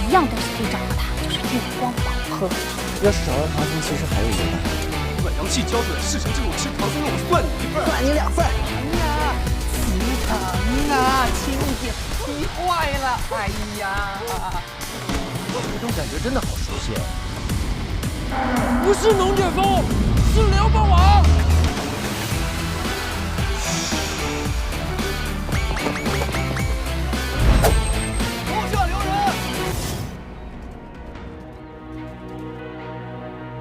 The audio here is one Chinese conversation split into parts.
一样东西可以掌握它，就是月光宝盒。要是找到唐僧，其实还有一个办法。把阳气交出来，事成之后吃唐僧肉，我算你一份，算你2份。哎呀，心疼啊，亲姐气坏了。哎呀，这种感觉真的好熟悉。不是龙卷风，是辽霸王。手下留人！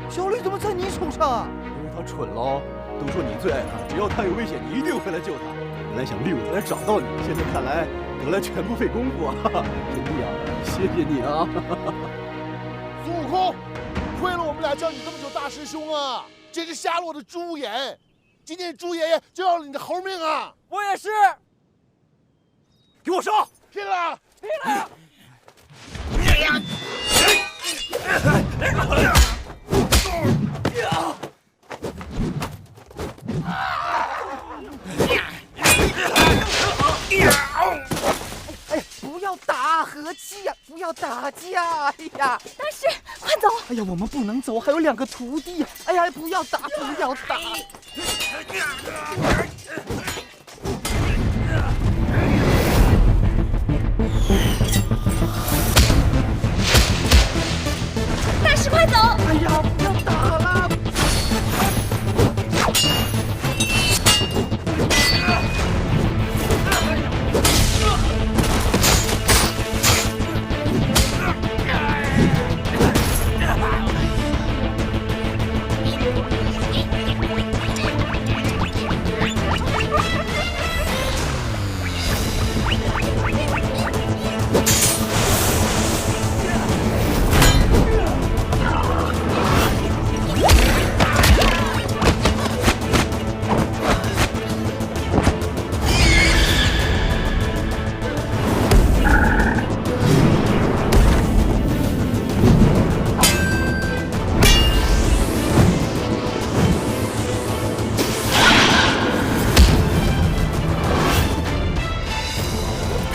小绿怎么在你手上啊？因为他蠢喽。都说你最爱他，只要他有危险，你一定会来救他。本来想利用他来找到你，现在看来得来全不费功夫啊！徒弟啊，谢谢你啊！孙悟空，亏了我们俩叫你这么久大师兄啊！真是瞎落的猪眼，今天猪爷爷就要了你的猴命啊！我也是，给我上！拼了！拼了！哎，不要打，和气呀！不要打架！哎呀，大师，快走！哎呀，我们不能走，还有2个徒弟呀！哎呀，不要打，不要打！大师，快走！哎呀，不要打了！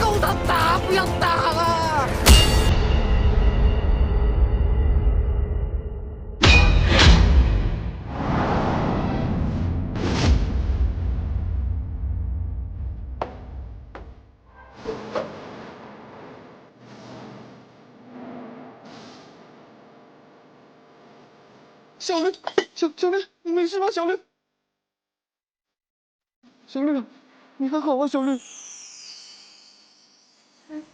够他打，不要打了！小绿，小绿，你没事吧？小绿，小绿，你还好吗？小绿，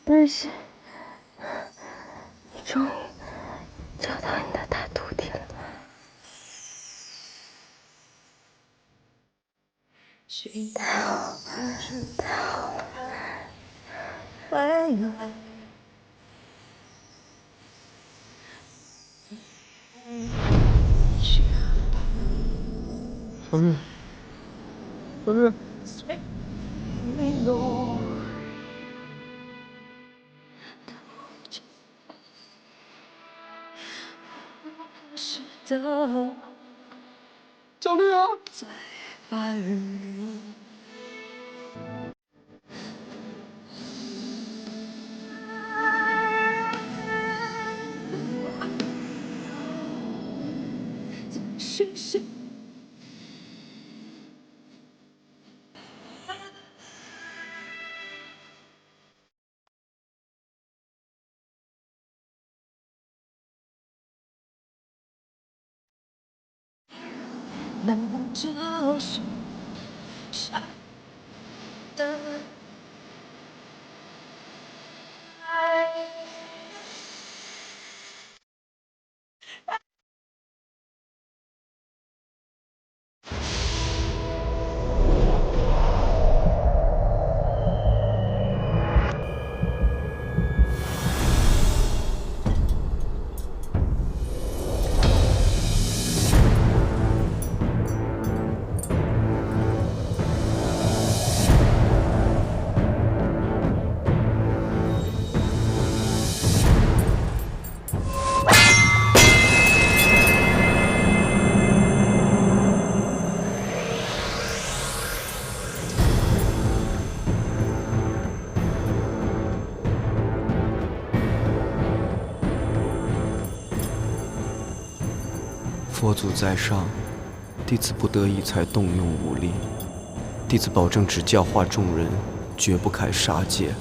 没事，你终于找到你的大徒弟了。太好，太好了！喂。小绿，小绿，小绿啊！难道这是傻的爱？佛祖在上，弟子不得已才动用武力。弟子保证只教化众人，绝不开杀戒。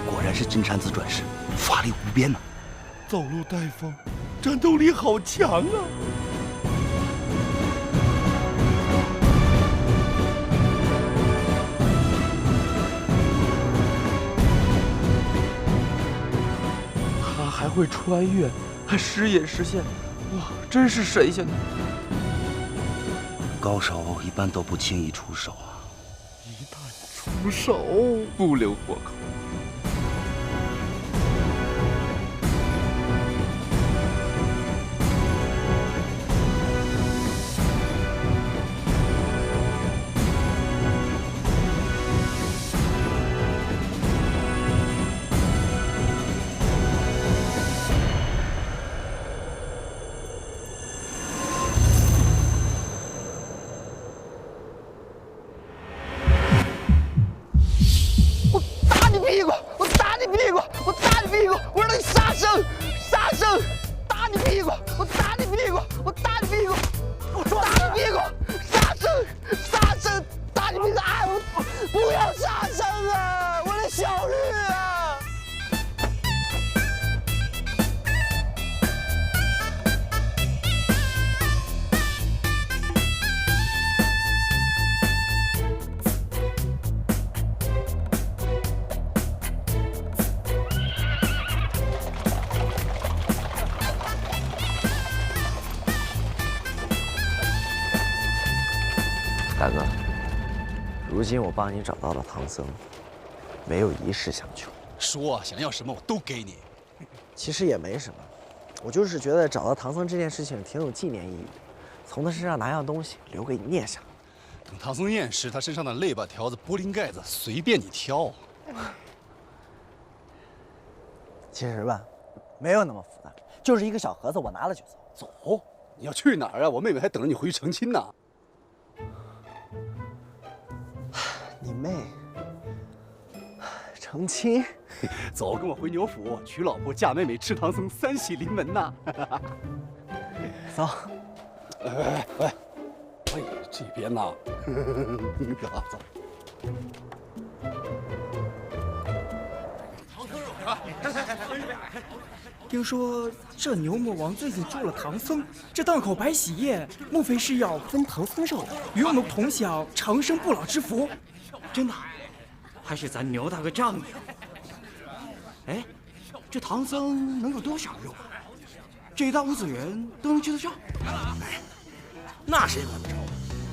果然是金蝉子转世，法力无边呐！走路带风，战斗力好强啊！他还会穿越，还时隐时现，哇，真是神仙呐！高手一般都不轻易出手啊，一旦出手，不留活口。大哥，如今我帮你找到了唐僧，没有一事相求。说想要什么我都给你。其实也没什么，我就是觉得找到唐僧这件事情挺有纪念意义的，从他身上拿样东西留给你念想。等唐僧验尸，他身上的肋巴条子、玻璃盖子随便你挑。其实吧，没有那么复杂，就是一个小盒子，我拿了就走。走，你要去哪儿啊？我妹妹还等着你回去成亲呢。你妹成亲？走，跟我回牛府娶老婆、嫁妹妹、吃唐僧，三喜临门呐！走。哎，这边呐，走。听说这牛魔王最近助了唐僧，这档口摆喜宴，莫非是要分唐僧肉，与我们同享长生不老之福？真的，还是咱牛大哥仗义。哎，这唐僧能有多少肉啊？这一大屋子人都能吃得上？那谁管得着？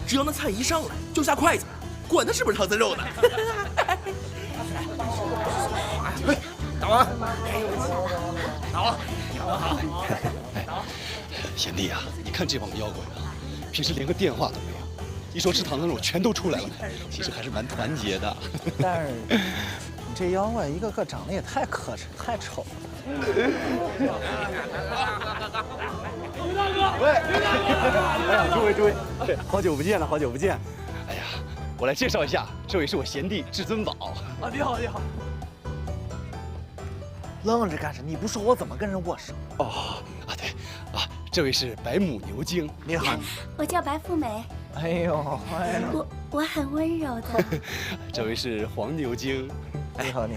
只要那菜一上来就下筷子，管他是不是唐僧肉呢？哎，打完。打了。贤弟啊，你看这帮妖怪啊，平时连个电话都没有。一说吃唐僧肉，全都出来了，其实还是蛮团结的。但是你这妖怪一个个长得也太磕碜、太丑了。喂，哎呀，诸位，好久不见了，好久不见。哎呀，我来介绍一下，这位是我贤弟至尊宝。啊，你好。愣着干什么？你不说我怎么跟人握手？哦，啊对，啊，这位是白母牛精。你好，我叫白富美。哎呦，我很温柔的。这位是黄牛精。你好。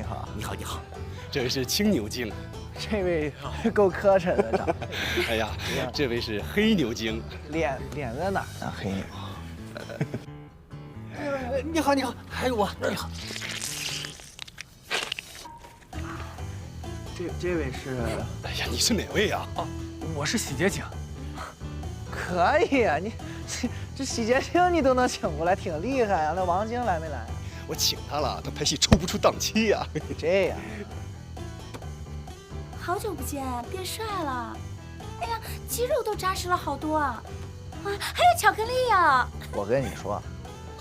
这位是青牛精。这位够磕碜的长。哎呀，这位是黑牛精。脸在哪儿呢？黑牛。你好，还有我，你好。这位是？哎呀，你是哪位啊？哦，我是洗洁精。可以啊，你这洗洁精你都能请过来，挺厉害啊。那王晶来没来？我请他了，他拍戏抽不出档期呀。这样。好久不见，变帅了。哎呀，肌肉都扎实了好多啊！啊，还有巧克力呀！我跟你说，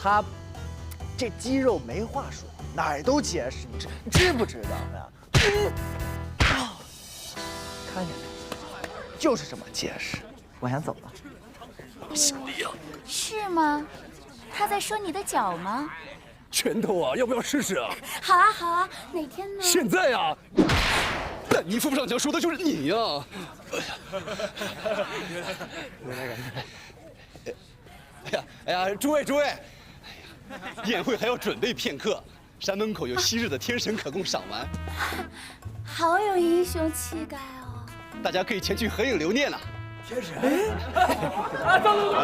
他这肌肉没话说，哪儿都结实，你知不知道呀？看见没？就是这么结实。我先走了。贤弟呀，是吗？他在说你的脚吗？拳头啊，要不要试试啊？好啊，好啊，哪天呢？现在啊！但你扶不上墙，说的就是你呀！哎呀，诸位，宴会还要准备片刻，山门口有昔日的天神可供赏玩，好有英雄气概哦！大家可以前去合影留念啊。天神，走。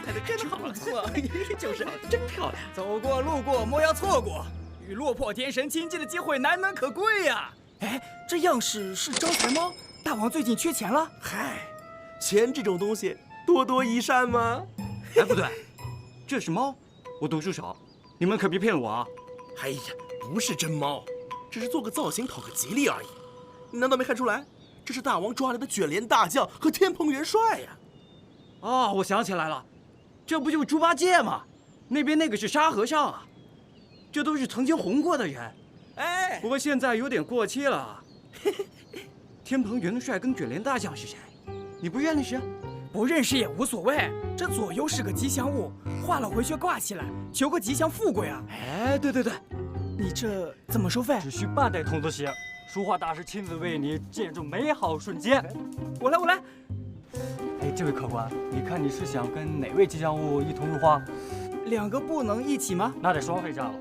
拍的真好，不错，就是真漂亮。走过路过莫要错过，与落魄天神亲近的机会难能可贵呀！哎，这样式是招财猫？大王最近缺钱了？嗨，钱这种东西多多益善嘛。哎，不对，这是猫，我读书少，你们可别骗我啊！哎呀，不是真猫，只是做个造型讨个吉利而已。你难道没看出来？这是大王抓来的卷帘大将和天蓬元帅呀！哦，我想起来了，这不就是猪八戒吗？那边那个是沙和尚啊，这都是曾经红过的人。哎，不过现在有点过气了。天蓬元帅跟卷帘大将是谁？你不认识？不认识也无所谓，这左右是个吉祥物，画了回去挂起来，求个吉祥富贵啊！哎，对，你这怎么收费？只需半代童子血，书画大师亲自为你建筑美好瞬间。我来。哎，这位客官，你看你是想跟哪位吉祥物一同入画？两个不能一起吗？那得双费价了。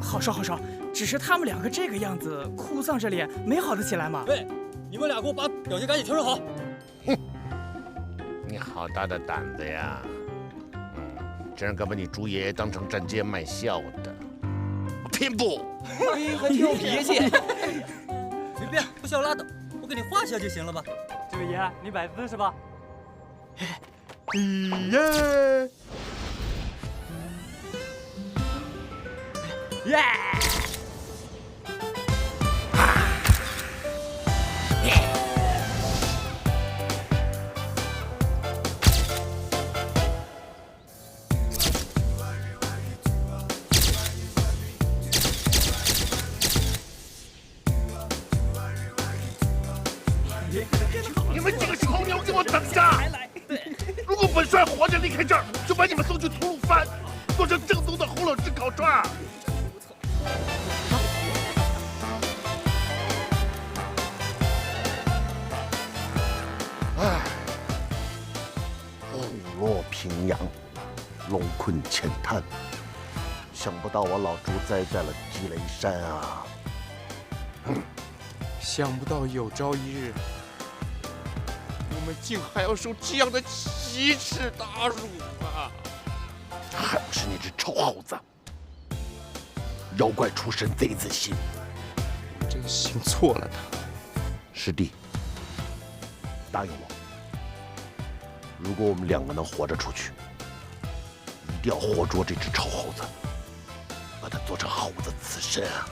好说，只是他们两个这个样子，哭丧着脸，没好得起来吗？对，你们俩给我把表情赶紧调整好。哼，你好大的胆子呀！竟然敢把你猪爷爷当成站街卖笑的，我偏不！还挺有脾气。随便，不笑拉倒，我给你画下就行了吧？这位爷，你摆姿势吧。耶！你们几个臭妞，给我等着！如果本帅活着离开这儿，就把你们送去吐鲁番，做成正宗的红冷炙烤串。唉，虎落平阳，龙困浅滩，想不到我老猪栽在了积雷山啊！想不到有朝一日，我们竟还要受这样的奇耻大辱啊！还不是你这臭猴子！妖怪出身，贼自信。我真信错了他。师弟，答应我，如果我们两个能活着出去，一定要活捉这只臭猴子，把它做成猴子刺身啊！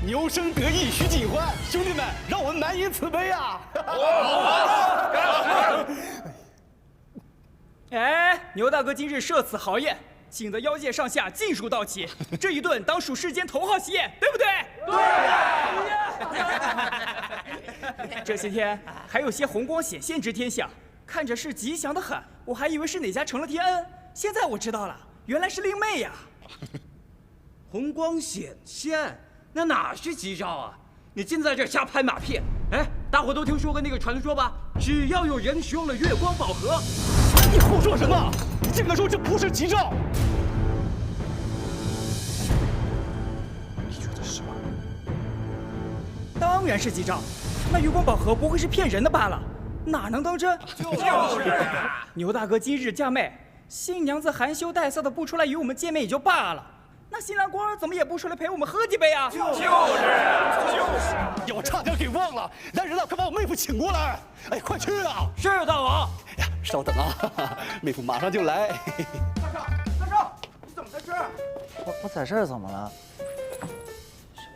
牛生得意须尽欢，兄弟们，让我们满饮此杯啊！哎，牛大哥今日设此豪宴，请得妖界上下尽数到齐，这一顿当属世间头号喜宴，对不对？对。这些天还有些红光显现之天象，看着是吉祥的很，我还以为是哪家成了天恩，现在我知道了，原来是令妹呀！红光显现。那哪是吉兆啊！你净在这瞎拍马屁！哎，大伙都听说过那个传说吧？只要有人使用了月光宝盒，你胡说什么？你这个说这不是吉兆？你觉得是吗？当然是吉兆，那月光宝盒不会是骗人的罢了，哪能当真？就是。牛大哥今日嫁妹，新娘子含羞带臊的不出来与我们见面也就罢了。那新郎官怎么也不出来陪我们喝几杯啊？就是。我差点给忘了，来人了，快把我妹夫请过来！哎，快去啊！是大王。哎呀，稍等啊，妹夫马上就来。大少，你怎么在这儿？我在这儿怎么了？什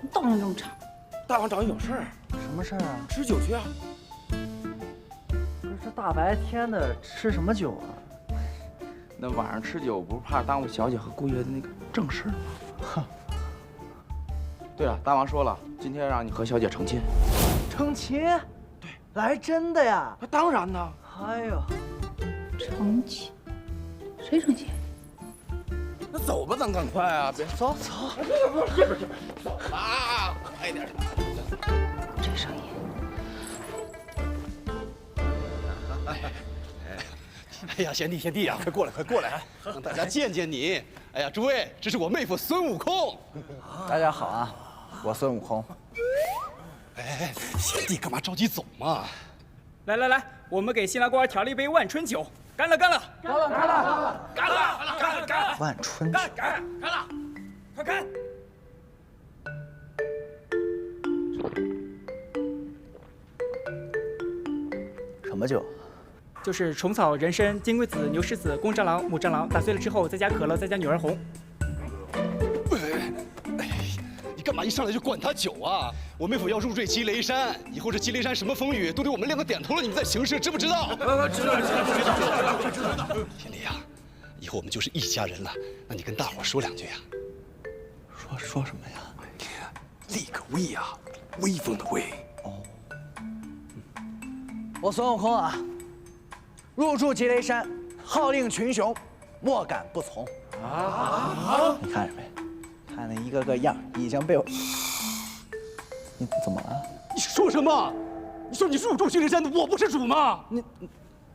么动静这么长？大王找你有事儿。什么事儿啊？吃酒去啊！不是这大白天的吃什么酒啊？那晚上吃酒不是怕耽误小姐和顾月的那个正事吗？哼。对了，大王说了，今天让你和小姐成亲。成亲？对，来真的呀？当然呢。哎呦，成亲？谁成亲？那走吧，咱赶快啊！别走。走吧，快点。这声音。哎呀，贤弟呀，快过来，让大家见见你。哎呀，诸位，这是我妹夫孙悟空。大家好啊，我孙悟空。哎，贤弟干嘛着急走嘛？来，我们给新郎官调了一杯万春酒，干了！万春酒，干了，快干！什么酒？就是虫草、人参、金龟子、牛狮子、公蟑螂、母蟑螂，打碎了之后再加可乐，再加女儿红。你干嘛一上来就灌他酒啊？我妹夫要入赘积雷山，以后这积雷山什么风雨都得我们两个点头了，你们再行事，知不知道？知道。贤弟呀，以后我们就是一家人了，那你跟大伙说两句呀。说什么呀？立个威呀，威风的威。哦，我孙悟空啊，入驻积雷山，号令群雄，莫敢不从。你看着没？看那一个个样，已经被我……你怎么了？你说什么？你说你入驻积雷山的，我不是主吗？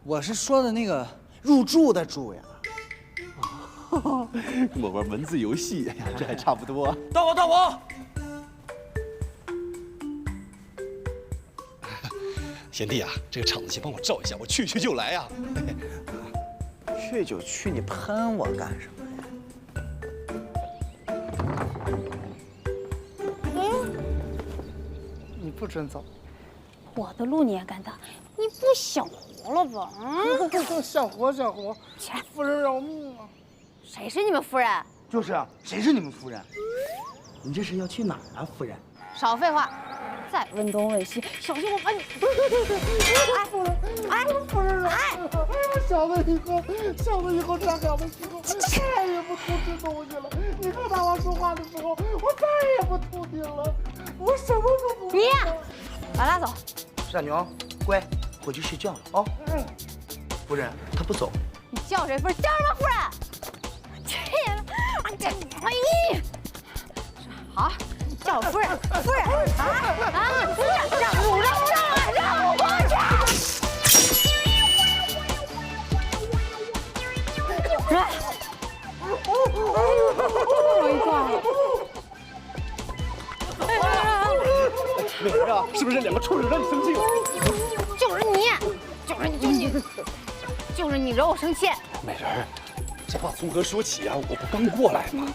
我是说的那个入住的住呀。跟我玩文字游戏，这还差不多。到我。贤弟啊，这个场子先帮我照一下，我去就来啊。去就去，你喷我干什么呀？你不准走。我的路你也敢挡？你不想活了吧？想活，切，夫人饶命啊！谁是你们夫人？就是啊，谁是你们夫人？你这是要去哪儿啊，夫人？少废话，再问东问西，小心我把你！夫人啊！小的以后站岗的时候再也不偷吃东西了。你和大王说话的时候，我再也不偷听了。我什么都不。你，把他走。傻牛，乖，回去睡觉了啊。夫人，他不走。你叫谁夫人？叫什么夫人？好，叫我夫人，夫人啊，夫人，让我过去。美人啊，是不是两个臭人让你生气了？就是你惹我生气。美人，这话从何说起啊？我不刚过来吗？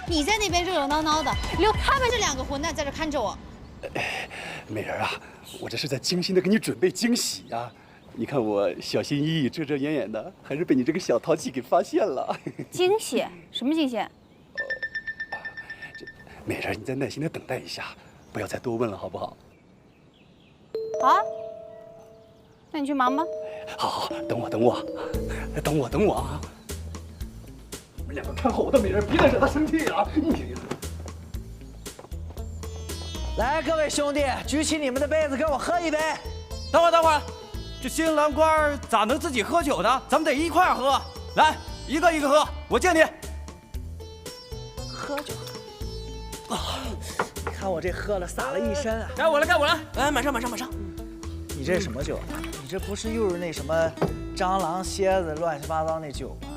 你在那边热热闹闹的，留他们这两个混蛋在这看着我。美人啊，我这是在精心的给你准备惊喜呀。你看我小心翼翼、遮遮掩掩的，还是被你这个小淘气给发现了。惊喜？什么惊喜？美人，你再耐心的等待一下，不要再多问了，好不好？好啊，那你去忙吧。好，等我啊！你们两个看好我的美人，别再惹她生气啊！来，各位兄弟，举起你们的杯子，跟我喝一杯。等会儿，这新郎官咋能自己喝酒呢？咱们得一块儿喝。来，一个一个喝，我敬你。喝就喝。你看我这喝了，洒了一身啊！该我了。来，马上！你这什么酒？你这不是又是那什么蟑螂、蝎子乱七八糟那酒吗？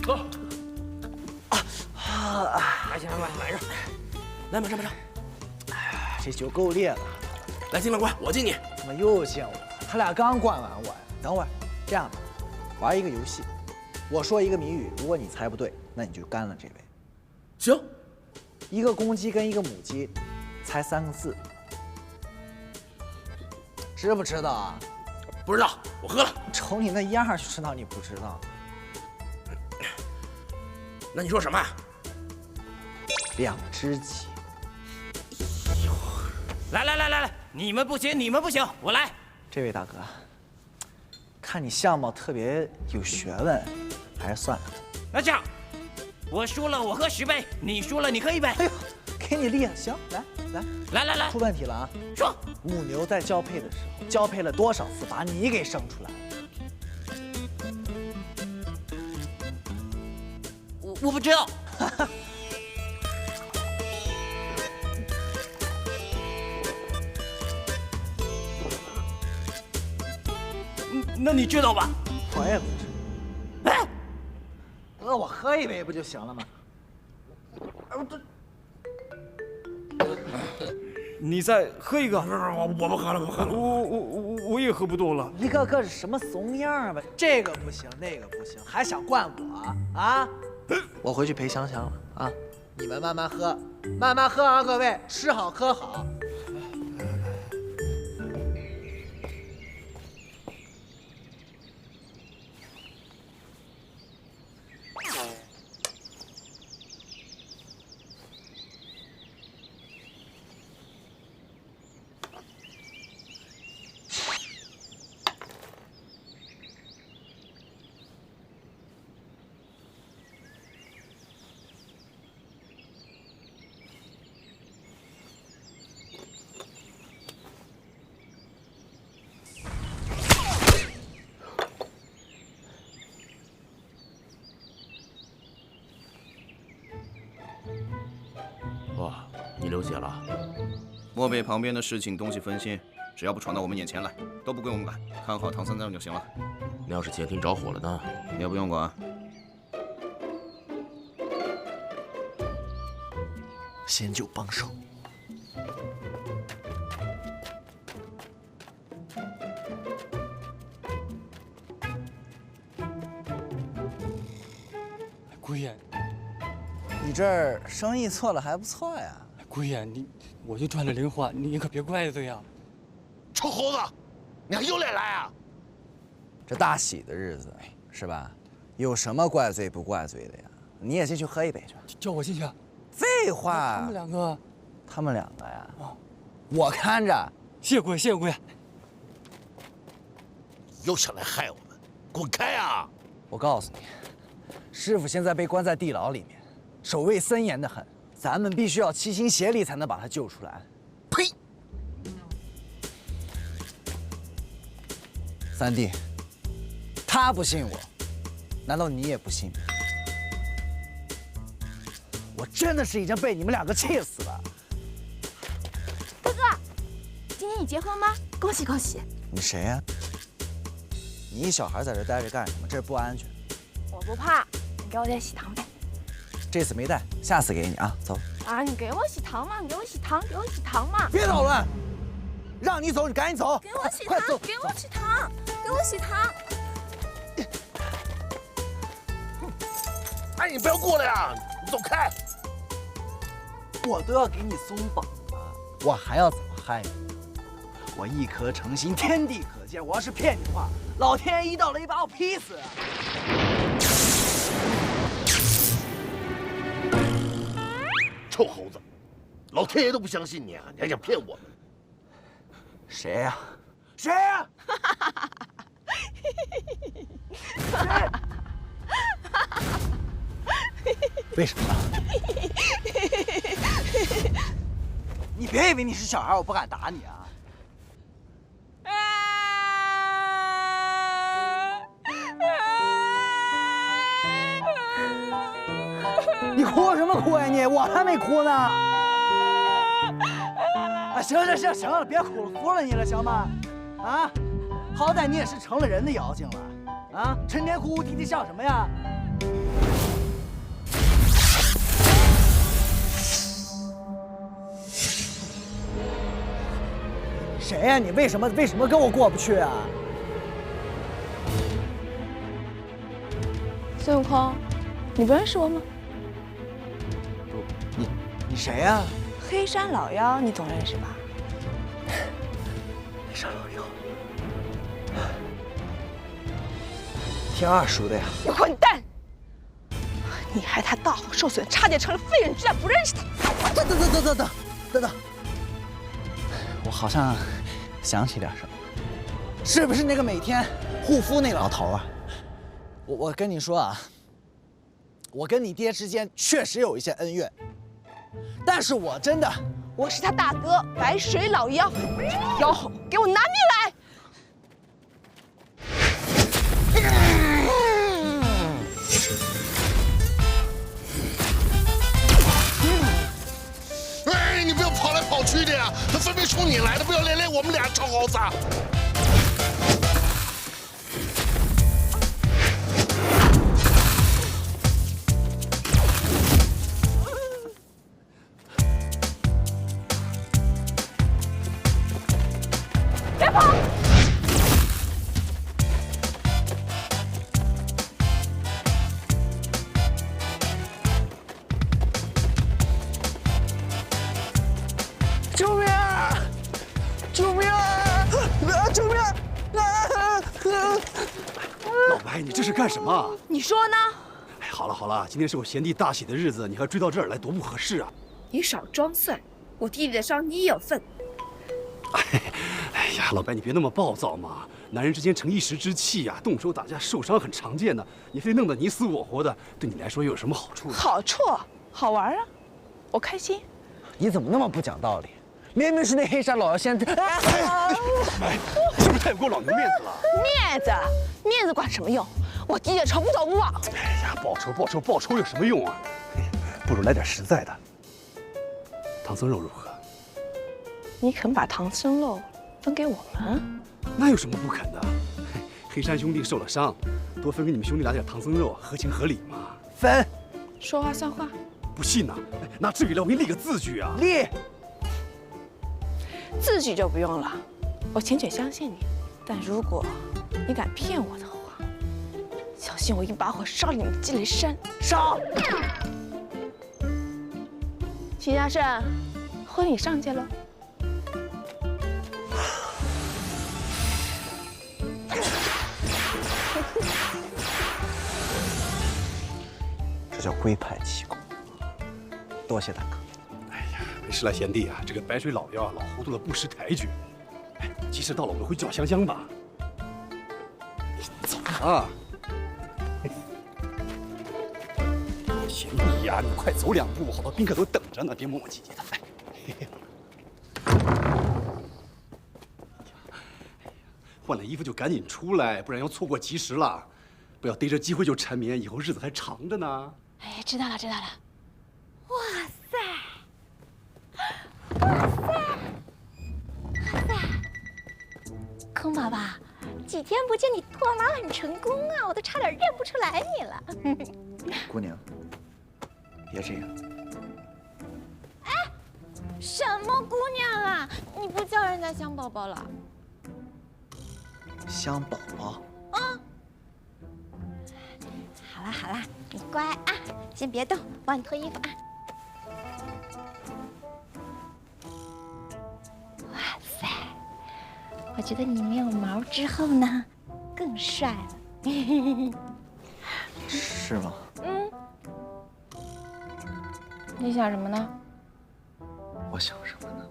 喝！来，新郎官，来着。来，马上！哎呀，这酒够烈的。来，新郎官，我敬你。怎么又敬我？他俩刚灌完我。等会儿，这样吧，玩一个游戏，我说一个谜语，如果你猜不对，那你就干了这杯。行。一个公鸡跟一个母鸡，猜3个字，知不知道啊？不知道，我喝了。瞅你那样就知道你不知道。那你说什么？两只鸡。来，你们不行，我来。这位大哥，看你相貌特别有学问，还是算了。那这样，我输了我喝10杯，你输了你喝1杯。哎呦，给你厉害，行，来，出问题了啊！说，母牛在交配的时候，交配了多少次把你给生出来了？我不知道。那你知道吧？我也不知。哎，那我喝1杯不就行了吗？你再喝一个。我不喝了，我也喝不动了。一个个是什么怂样吧？这个不行，那个不行，还想惯我啊？我回去陪香香了啊！你们慢慢喝，慢慢喝啊，各位，吃好喝好。哇，你流血了？莫被旁边的事情东西分心，只要不闯到我们眼前来，都不归我们管，看好唐三藏就行了。那要是前庭着火了呢？也不用管。先救帮手。姑爷，你这儿生意做得还不错呀。姑爷，我就赚了零花，你可别怪罪呀。臭猴子，你还有脸来啊？这大喜的日子是吧？有什么怪罪不怪罪的呀？你也进去喝1杯去。叫我进去？废话。他们两个呀，我看着。谢姑爷，谢姑爷。又想来害我们，滚开啊！我告诉你，师傅现在被关在地牢里面，守卫森严得很，咱们必须要齐心协力才能把他救出来。呸！三弟，他不信我，难道你也不信吗？我真的是已经被你们两个气死了。哥哥，今天你结婚吗？恭喜恭喜！你谁呀？你一小孩在这待着干什么？这不安全。我不怕，你给我点喜糖呗。这次没带，下次给你啊。走。啊，你给我喜糖嘛！你给我喜糖，给我喜糖嘛！别捣乱，让你走，你赶紧走。给我喜糖，给我喜糖，给我喜糖。哎，你不要过来呀！你走开！我都要给你松绑了，我还要怎么害你？我一颗诚心，天地可见。我要是骗你的话，老天爷一到了一把我劈死。臭猴子，老天爷都不相信你啊，你还想骗我们？谁呀？谁呀？谁？为什么？你别以为你是小孩，我不敢打你啊！你哭什么哭呀你？我还没哭呢！啊，行了，别哭了，服了你了，行吗？啊，好歹你也是成了人的妖精了，啊，成天哭哭啼啼像什么呀？谁呀？你为什么跟我过不去啊？孙悟空，你不认识我吗？你谁呀？黑山老妖，你总认识吧？黑山老妖，天二叔的呀！你混蛋！你害他大好受损，差点成了废人，居然不认识他！等，我好像想起点什么，是不是那个每天护肤那老头啊？我跟你说啊，我跟你爹之间确实有一些恩怨，但是我真的，我是他大哥白水老妖，这个妖猴给我拿命来！哎，你不要跑来跑去的呀！他分明冲你来的，不要连累我们俩臭猴子。别跑！救命！救命！救命！老白，你这是干什么？你说呢？哎，好了好了，今天是我贤弟大喜的日子，你还追到这儿来，多不合适啊！你少装蒜，我弟弟的伤你也有份。哎呀，老白，你别那么暴躁嘛！男人之间逞一时之气呀，动手打架受伤很常见的，你非弄得你死我活的，对你来说有什么好处？好处，好玩啊，我开心。你怎么那么不讲道理？明明是那黑山老妖仙。哎，是不是太不给我老牛面子了？面子管什么用？我弟弟仇不走不忘。哎呀，报仇有什么用啊？不如来点实在的。唐僧肉如何？你肯把唐僧肉分给我们？那有什么不肯的？黑山兄弟受了伤，多分给你们兄弟俩点唐僧肉，合情合理嘛。分。说话算话。不信呢？那至于了，我给你立个字据啊。立。字据就不用了，我浅浅相信你。但如果你敢骗我的话，小心我一把火烧了你们积雷山！烧！齐家胜，婚礼上去了。这叫龟派气功。多谢大哥。哎呀，没事了，贤弟啊，这个白水老妖啊，老糊涂了，不识抬举。哎，即使到了，我们回叫香香吧。走啊！贤弟呀，你快走两步，好多宾客都等着呢，别磨磨唧唧的。换了衣服就赶紧出来，不然要错过吉时了。不要逮着机会就缠绵，以后日子还长着呢。哎，知道了，知道了。哇塞！哇塞！哇塞！空宝宝，几天不见你脱毛很成功啊，我都差点认不出来你了。姑娘，别这样。哎，什么姑娘啊？你不叫人家香宝宝了？香宝宝。嗯。好了好了，你乖啊，先别动，我帮你脱衣服啊。哇塞，我觉得你没有毛之后呢，更帅了。是吗？嗯。你想什么呢？我想什么呢？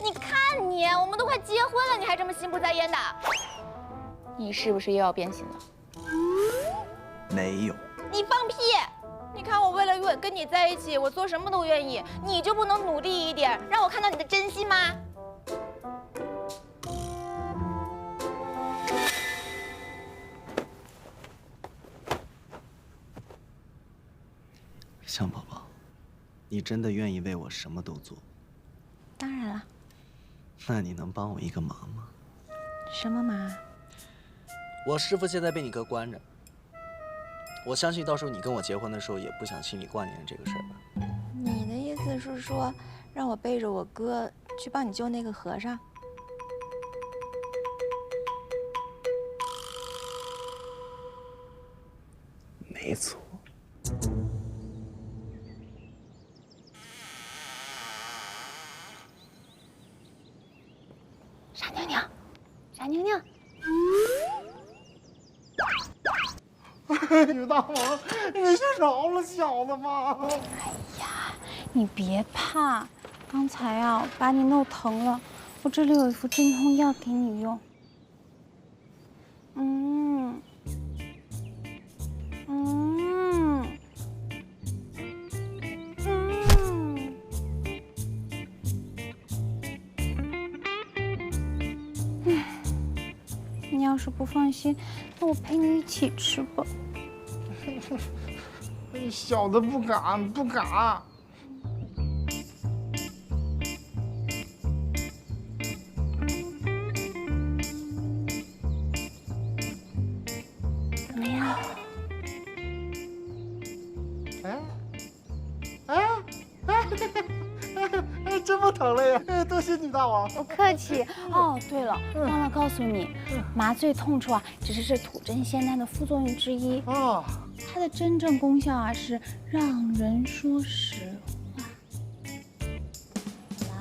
你看你，我们都快结婚了，你还这么心不在焉的。你是不是又要变心了？没有。你放屁！你看我为了跟你在一起，我做什么都愿意，你就不能努力一点，让我看到你的真心吗？香宝宝，你真的愿意为我什么都做？当然了。那你能帮我一个忙吗？什么忙？我师傅现在被你哥关着，我相信到时候你跟我结婚的时候，也不想心里挂念着这个事儿吧？你的意思是说，让我背着我哥去帮你救那个和尚？没错。傻妞妞，傻妞妞。于大王，你就饶了小子吧！哎呀，你别怕，刚才啊把你弄疼了，我这里有一副镇痛药给你用。你要是不放心，那我陪你一起吃吧。小的不敢，不敢。怎么样？真不疼了呀！多谢你大王。不客气。哦，对了，忘了告诉你，麻醉痛处啊，只是这土针仙丹的副作用之一。哦，它的真正功效啊是让人说实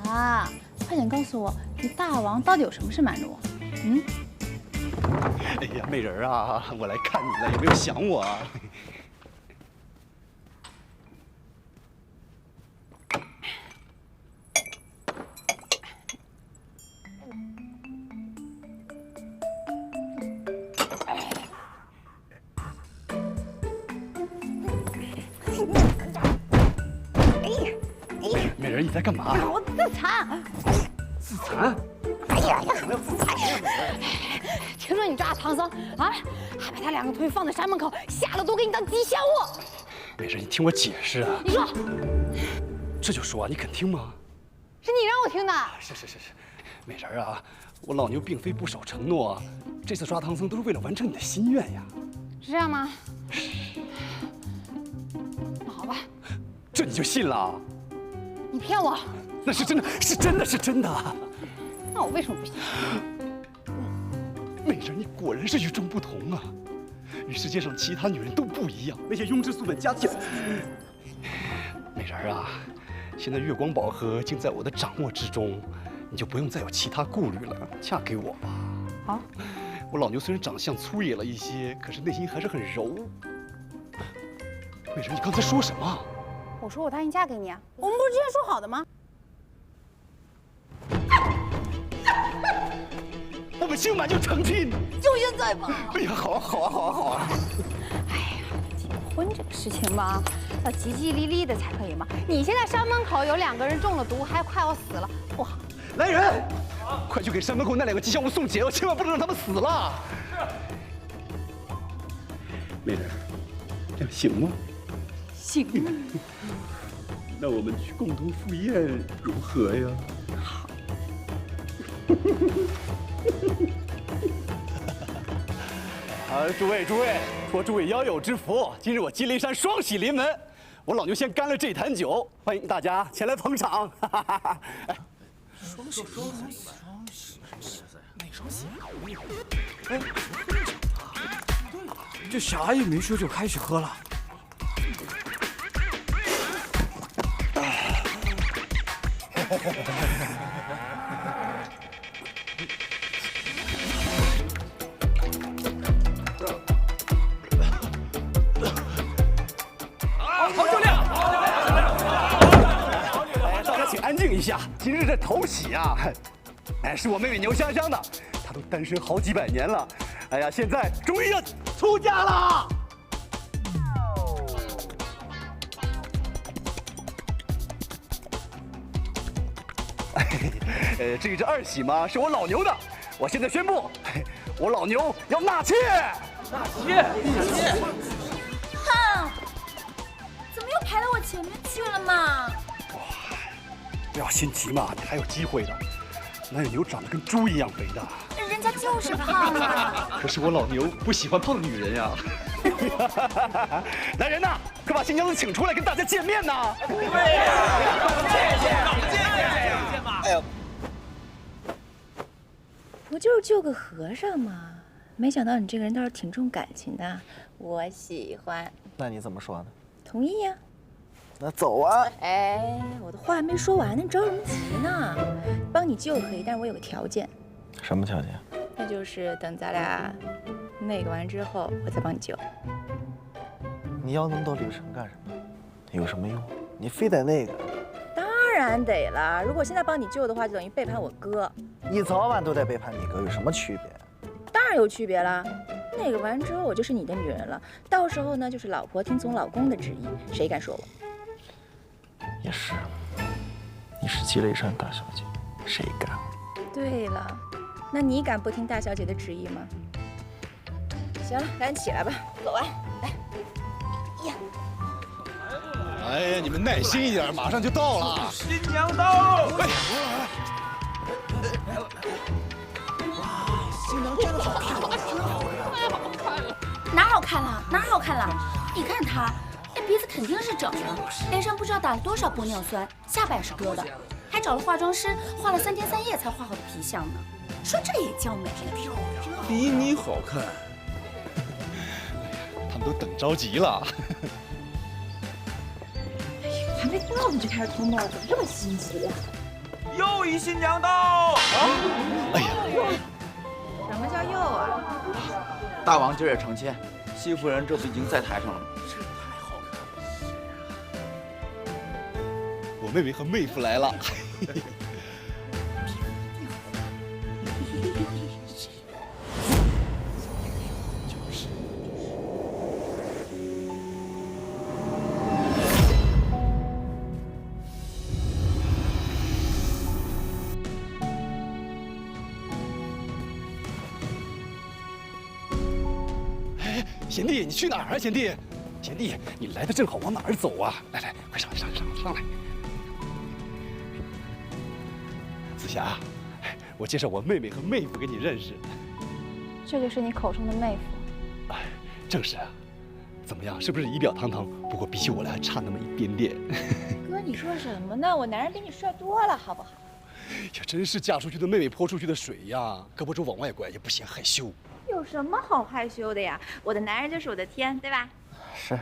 话。啊，快点告诉我，你大王到底有什么事瞒着我？哎呀，美人啊，我来看你了，有没有想我啊？美人，你在干嘛？我自残。自残？哎呀，为什么要自残呀？听说你抓唐僧啊，还把他2个徒弟放在山门口，下了都给你当吉祥物。美人，你听我解释啊。你说，这就说，你肯听吗？是你让我听的。是，美人啊，我老牛并非不守承诺，这次抓唐僧都是为了完成你的心愿呀。是这样吗？那好吧。这你就信了？你骗我。那是真的，是真的。那我为什么不信？美人，你果然是与众不同啊，与世界上其他女人都不一样。那些庸脂俗粉加起来，美人啊，现在月光宝盒竟在我的掌握之中，你就不用再有其他顾虑了，嫁给我吧。好。我老牛虽然长相粗野了一些，可是内心还是很柔。美人，你刚才说什么？我说我答应嫁给你啊，我们不是之前说好的吗？我们今晚就成亲，就现在吧。哎呀，好啊！哎呀，结婚这个事情嘛，要吉吉利利的才可以嘛。你现在山门口有2个人中了毒，还快要死了，不好。来人，快去给山门口那2个吉祥物送解药，千万不能让他们死了。美人，这样行吗？行。那我们去共同赴宴如何呀？好。诸位，托诸位腰有之福，今日我吉林山双喜临门，我老牛先干了这坛酒，欢迎大家前来捧场。哎，双喜，哪双喜？哎，这啥也没说就开始喝了。好酒量！哎，大家请安静一下，今日这头喜啊，是我妹妹牛香香的，她都单身好几百年了，哎呀，现在终于要出嫁了。至于这2喜嘛，是我老牛的，我现在宣布，我老牛要纳妾。纳妾！哼，怎么又排到我前面去了嘛？哇，不要心急嘛，你还有机会的。那牛长得跟猪一样肥的，人家就是胖啊。可是我老牛不喜欢胖的女人呀。来人呐，快把新娘子请出来跟大家见面呐！对呀，见嘛！哎呦，不就是救个和尚吗？没想到你这个人倒是挺重感情的，我喜欢。那你怎么说呢？同意呀。那走啊！哎，我的话还没说完呢，你着什么急呢？帮你救可以，但是我有个条件。什么条件？那就是等咱俩那个完之后，我再帮你救。你要那么多旅程干什么？有什么用？你非得那个？当然得了，如果现在帮你救的话，就等于背叛我哥。你早晚都得背叛你哥，有什么区别？当然有区别啦。那个完之后，我就是你的女人了，到时候呢，就是老婆听从老公的旨意，谁敢说我？也是，你是积雷山大小姐，谁敢？对了，那你敢不听大小姐的旨意吗？行了，赶紧起来吧，走完。来，呀。哎呀，你们耐心一点，马上就到了。新娘到！哎，新娘真的好看，哪好看了？哪好看了？你看她，那鼻子肯定是整的，脸上不知道打了多少玻尿酸，下巴也是割的，还找了化妆师画了3天3夜才画好的皮相呢。说这也叫美？比你好看。他们都等着急了。还没到你就开始脱帽，怎么这么心急呀？又一新娘到！哎呀，什么叫又啊？大王今儿也成亲，戚夫人这不已经在台上了吗？我妹妹和妹夫来了。贤弟，你去哪儿啊？贤弟，贤弟，你来的正好，往哪儿走啊？来来，快上来！紫霞，我介绍我妹妹和妹夫给你认识。这就是你口中的妹夫？哎，正是啊。怎么样，是不是仪表堂堂？不过比起我来还差那么一点点。哥，你说什么呢？我男人比你帅多了，好不好？呀，真是嫁出去的妹妹泼出去的水呀，胳膊肘往外拐也不嫌害羞。有什么好害羞的呀？我的男人就是我的天，对吧？是。